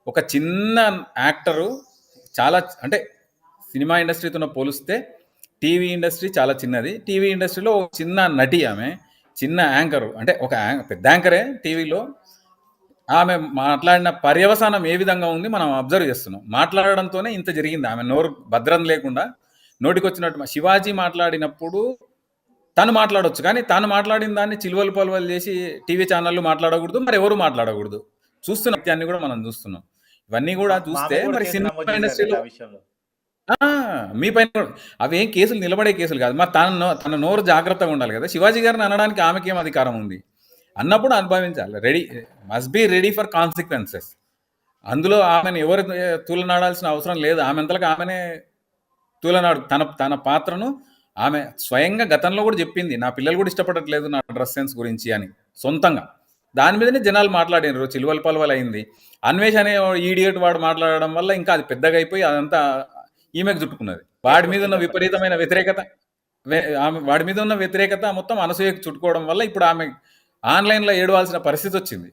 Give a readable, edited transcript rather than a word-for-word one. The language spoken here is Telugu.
ఒక చిన్న యాక్టరు చాలా అంటే సినిమా ఇండస్ట్రీతో పోలిస్తే టీవీ ఇండస్ట్రీ చాలా చిన్నది. టీవీ ఇండస్ట్రీలో ఒక చిన్న నటి ఆమె. చిన్న యాంకరు. అంటే ఒక పెద్ద యాంకరే టీవీలో. ఆమె మాట్లాడిన పర్యవసానం ఏ విధంగా ఉంది మనం అబ్జర్వ్ చేస్తున్నాం. మాట్లాడడంతోనే ఇంత జరిగింది. ఆమె నోరు భద్రం లేకుండా నోటికొచ్చినట్టు శివాజీ మాట్లాడినప్పుడు తను మాట్లాడొచ్చు. కానీ తాను మాట్లాడిన దాన్ని చిలువలు పలువలు చేసి టీవీ ఛానళ్ళు మాట్లాడకూడదు. మరి ఎవరు మాట్లాడకూడదు. చూస్తున్న సత్యాన్ని కూడా మనం చూస్తున్నాం. ఇవన్నీ కూడా మా చూస్తే మీద కూడా మరి కేసు సినిమా నమోదు చేశారండి ఇండస్ట్రీలో ఆ విషయంలో. మీ పైన కూడా అవేం కేసులు నిలబడే కేసులు కాదు. మరి తన నోరు జాగ్రత్తగా ఉండాలి కదా. శివాజీ గారిని అనడానికి ఆమెకేం అధికారం ఉంది? అన్నప్పుడు అనుభవించాలి. Must be ready for consequences. అందులో ఆమెను ఎవరు తూలనాడాల్సిన అవసరం లేదు. ఆమెంతలకు ఆమెనే తూలనాడు తన పాత్రను ఆమె స్వయంగా గతంలో కూడా చెప్పింది. నా పిల్లలు కూడా ఇష్టపడట్లేదు నా డ్రెస్ సెన్స్ గురించి అని సొంతంగా. దాని మీదనే జనాలు మాట్లాడినారు. చిలువల పలువలు అయింది. అన్వేష్ అనే ఈడియట్ వాడు మాట్లాడడం వల్ల ఇంకా అది పెద్దగా అయిపోయి అదంతా ఈమెకు చుట్టుకున్నది. వాడి మీద ఉన్న విపరీతమైన వ్యతిరేకత వాడి మీద ఉన్న వ్యతిరేకత మొత్తం అనసూయకు చుట్టుకోవడం వల్ల ఇప్పుడు ఆమె ఆన్లైన్లో ఏడవాల్సిన పరిస్థితి వచ్చింది.